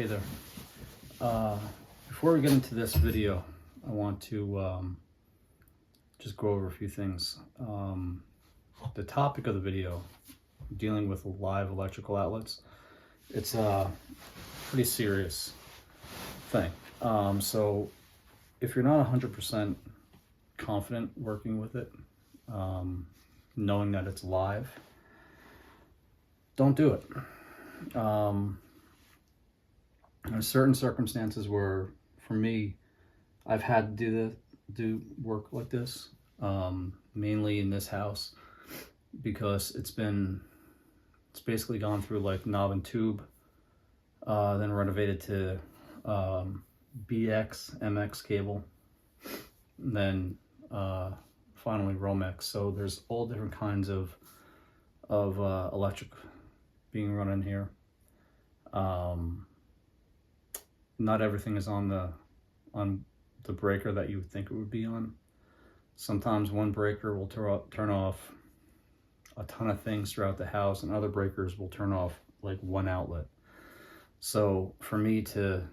Hey there. Before we get into this video, I want to just go over a few things. The topic of the video, dealing with live electrical outlets, it's a pretty serious thing. So if you're not 100% confident working with it, knowing that it's live, don't do it. There's certain circumstances where, for me, I've had to do work like this, mainly in this house, because it's basically gone through like knob and tube, then renovated to BX, MX cable, and then finally Romex. So there's all different kinds of electric being run in here. Not everything is on the breaker that you would think it would be on. Sometimes one breaker will turn off a ton of things throughout the house, and other breakers will turn off like one outlet. So for me to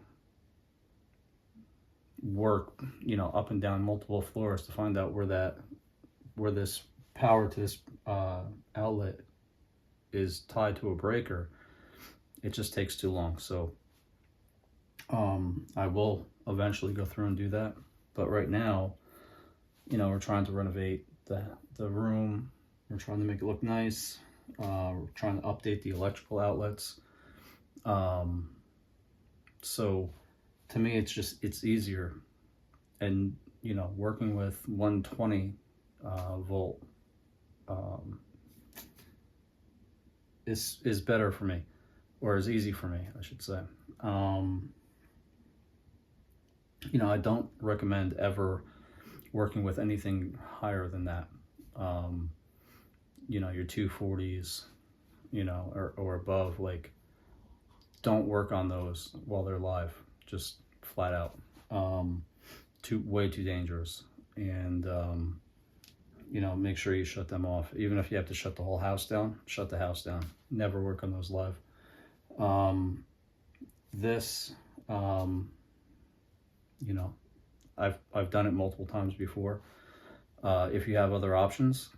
work, up and down multiple floors to find out where this power to this outlet is tied to a breaker, it just takes too long. So I will eventually go through and do that, but right now, we're trying to renovate the room. We're trying to make it look nice. We're trying to update the electrical outlets. So to me, it's easier, and working with 120 volt is better for me, or is easy for me, I should say. I don't recommend ever working with anything higher than that. Your 240s, or above. Like, don't work on those while they're live, just flat out. Way too dangerous. And make sure you shut them off. Even if you have to shut the whole house down, shut the house down. Never work on those live. I've done it multiple times before. If you have other options,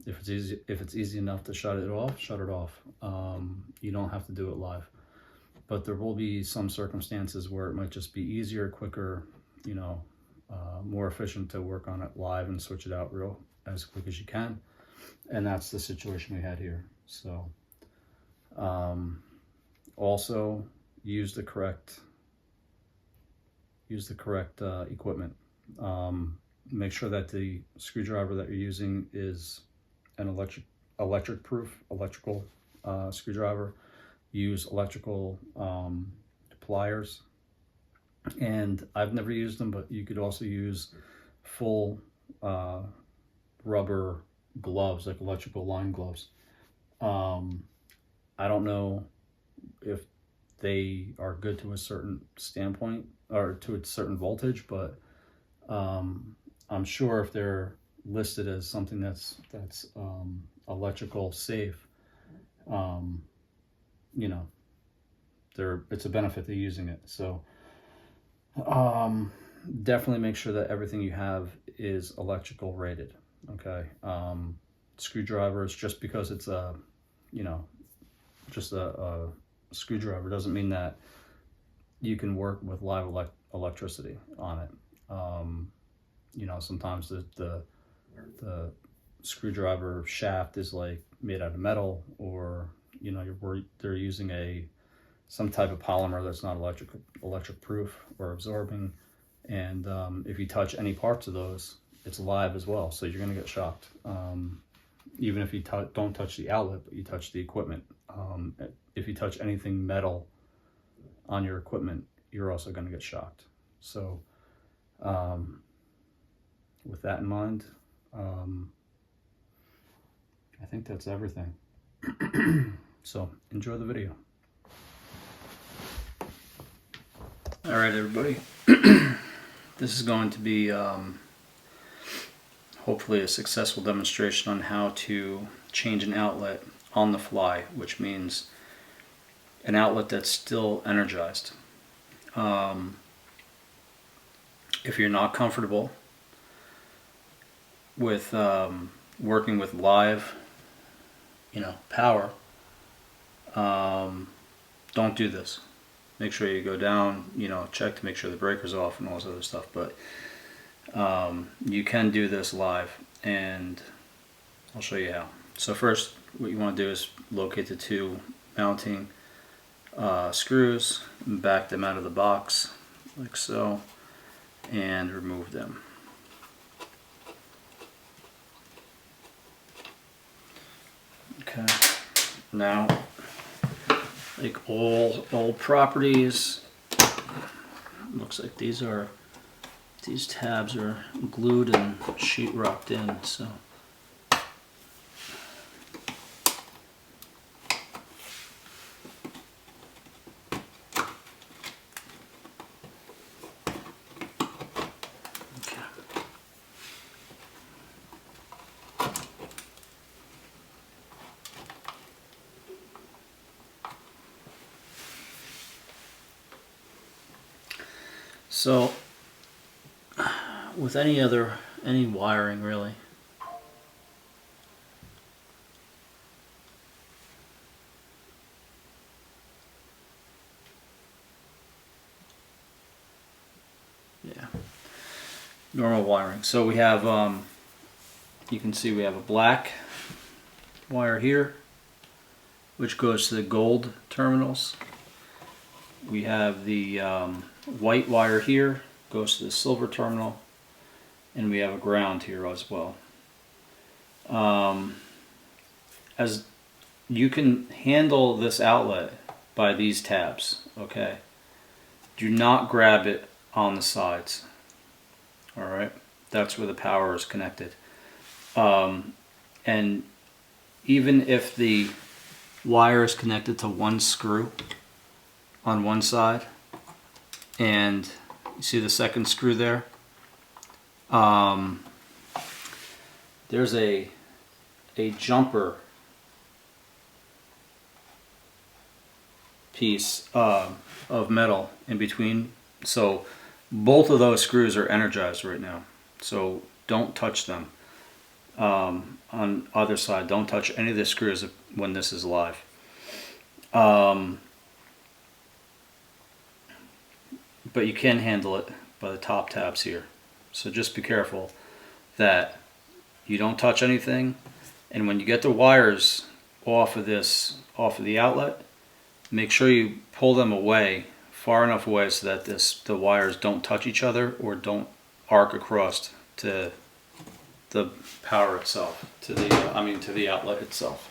if it's easy enough to shut it off, shut it off. You don't have to do it live, but there will be some circumstances where it might just be easier, quicker, more efficient to work on it live and switch it out as quick as you can. And that's the situation we had here. So also use the correct equipment. Make sure that the screwdriver that you're using is an electrical screwdriver. Use electrical pliers. And I've never used them, but you could also use full rubber gloves, like electrical line gloves. I don't know if they are good to a certain standpoint or to a certain voltage, but I'm sure if they're listed as something that's electrical safe, it's a benefit to using it. So definitely make sure that everything you have is electrical rated. Okay. Screwdrivers, just because it's just a screwdriver, doesn't mean that you can work with live electricity on it. Sometimes the screwdriver shaft is like made out of metal, or they're using some type of polymer that's not electric proof or absorbing, and if you touch any parts of those, it's live as well, so you're going to get shocked. Even if you don't touch the outlet, but you touch the equipment. If you touch anything metal on your equipment, you're also going to get shocked. So with that in mind, I think that's everything. So enjoy the video. All right, everybody. This is going to be hopefully a successful demonstration on how to change an outlet on the fly, which means an outlet that's still energized. If you're not comfortable with working with live, power, don't do this. Make sure you go down, check to make sure the breaker's off and all this other stuff. But you can do this live, and I'll show you how. So first, what you want to do is locate the two mounting screws, and back them out of the box like so, and remove them. Okay, now, like all old properties, looks like these tabs are glued and sheetrocked in, so. So, with any wiring really, normal wiring. So we have, you can see we have a black wire here, which goes to the gold terminals. We have the white wire here, goes to the silver terminal, and we have a ground here as well. As you can handle this outlet by these tabs, okay? Do not grab it on the sides. All right, that's where the power is connected. And even if the wire is connected to one screw on one side, and you see the second screw there, there's a jumper piece of metal in between. So both of those screws are energized right now, so don't touch them. On either side, don't touch any of the screws when this is live. But you can handle it by the top tabs here. So just be careful that you don't touch anything, and when you get the wires off of the outlet, make sure you pull them away, far enough away so that the wires don't touch each other or don't arc across to the power itself, to the outlet itself.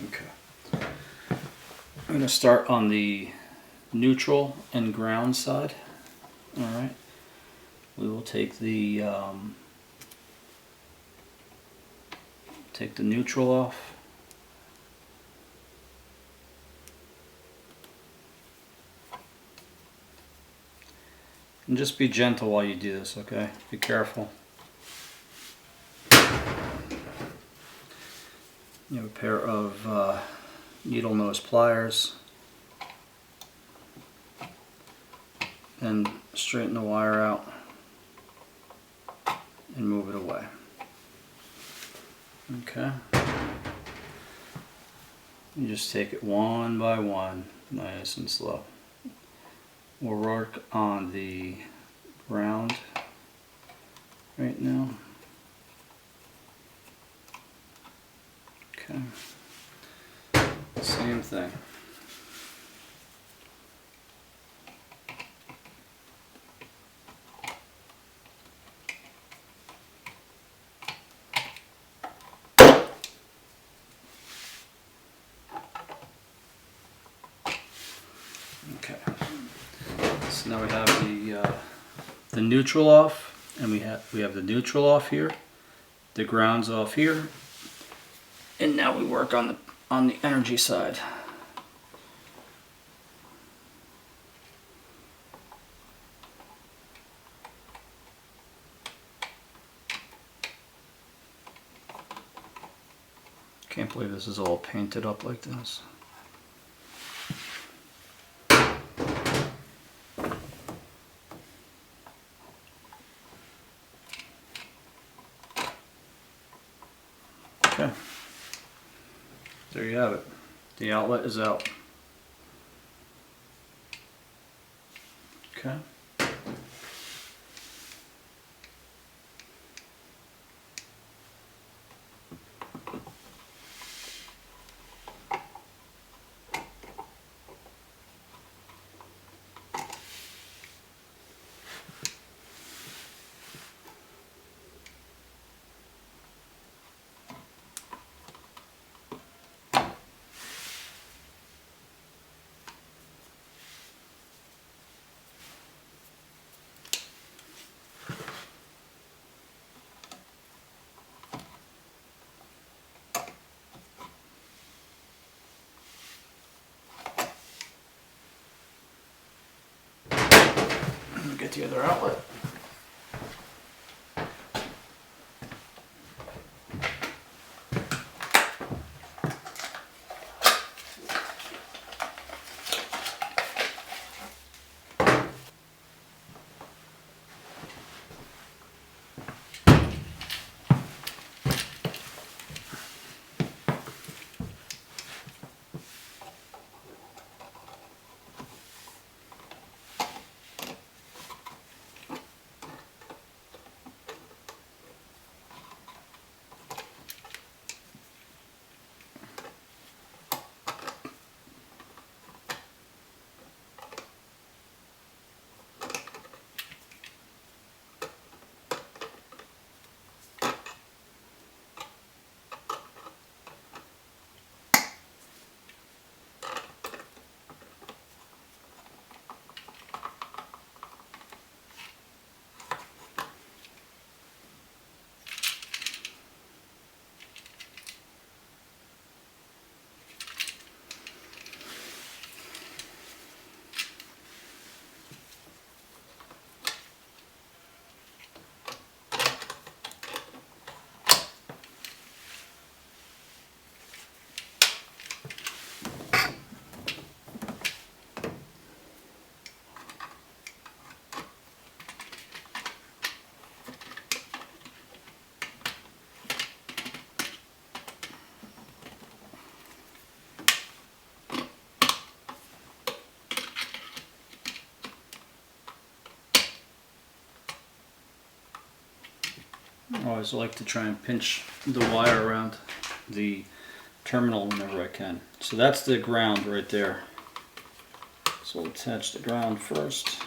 Okay. I'm going to start on the neutral and ground side. All right. We will take the neutral off. And just be gentle while you do this, okay? Be careful. You have a pair of needle nose pliers, and straighten the wire out and move it away. Okay. You just take it one by one, nice and slow. We'll work on the ground right now. Okay. Same thing. Okay. So now we have the neutral off, and we have the neutral off here, the ground's off here, and now we work on the energy side. can't believe this is all painted up like this. Okay, there you have it. The outlet is out. Okay. Get the other outlet. I always like to try and pinch the wire around the terminal whenever I can. So that's the ground right there. So we'll attach the ground first.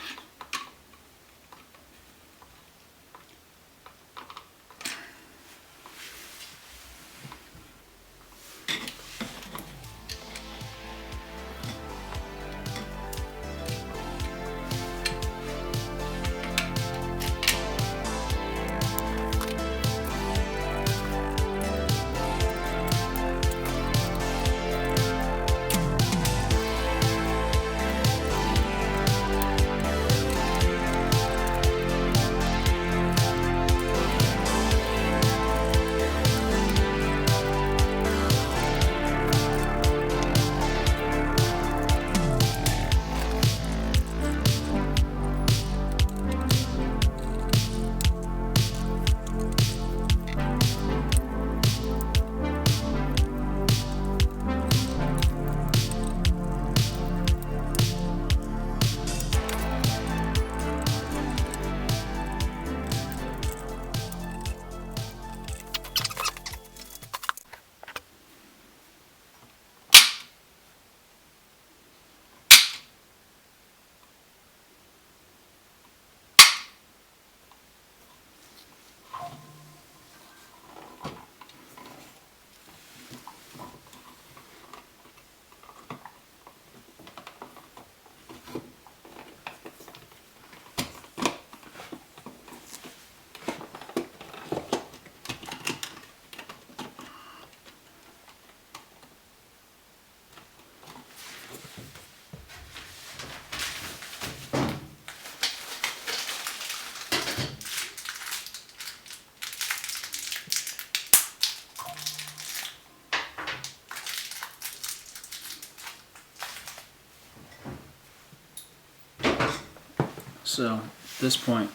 So at this point,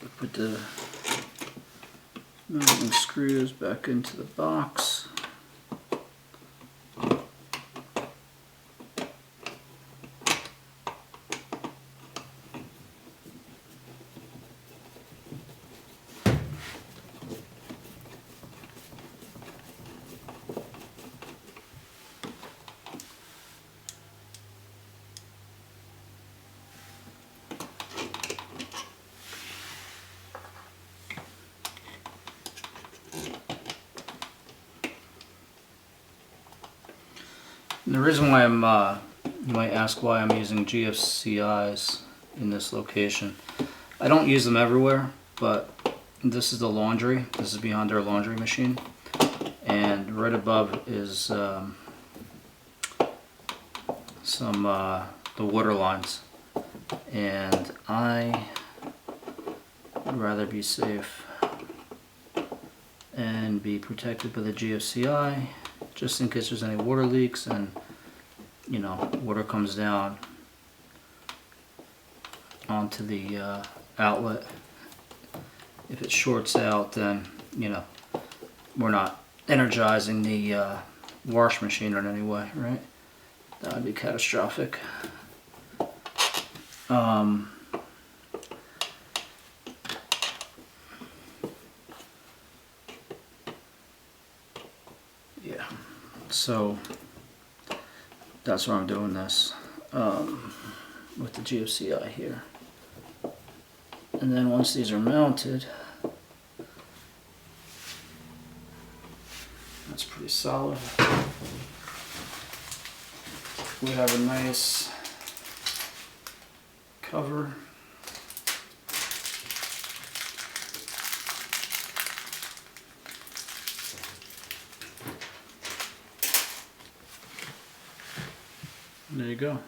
we put the mounting screws back into the box. And the reason why you might ask why I'm using GFCIs in this location. I don't use them everywhere, but this is the laundry. This is behind our laundry machine. And right above is the water lines. And I would rather be safe and be protected by the GFCI, just in case there's any water leaks and, you know, water comes down onto the outlet. If it shorts out, then, you know, we're not energizing the wash machine in any way, right? That would be catastrophic. Yeah, so that's why I'm doing this with the GFCI here. And then once these are mounted, that's pretty solid. We have a nice cover. There you go.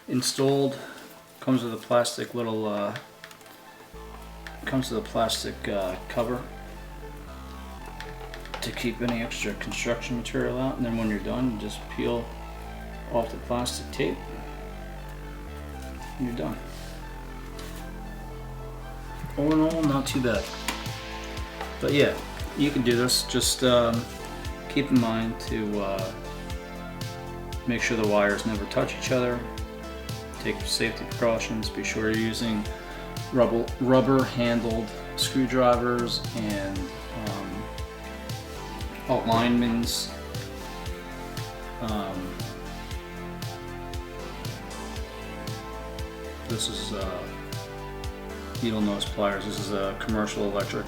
Installed. Comes with a plastic little. Comes with a plastic cover to keep any extra construction material out, and then when you're done, you just peel off the plastic tape, and you're done. All in all, not too bad. But yeah, you can do this. Just keep in mind to make sure the wires never touch each other. Take safety precautions. Be sure you're using rubber handled screwdrivers and alignments. This is needle nose pliers. This is a commercial electric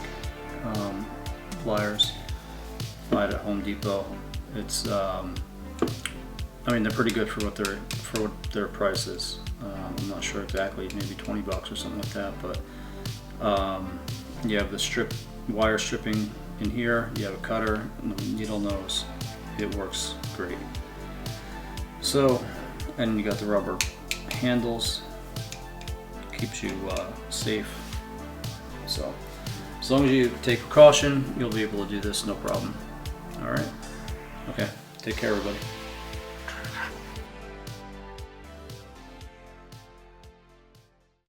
pliers. Buy it at Home Depot. It's I mean, they're pretty good for what their price is. I'm not sure exactly, maybe 20 bucks or something like that. But you have the wire stripping in here. You have a cutter and the needle nose. It works great. So, and you got the rubber handles. Keeps you safe. So, as long as you take precaution, you'll be able to do this no problem. All right. Okay. Take care, everybody.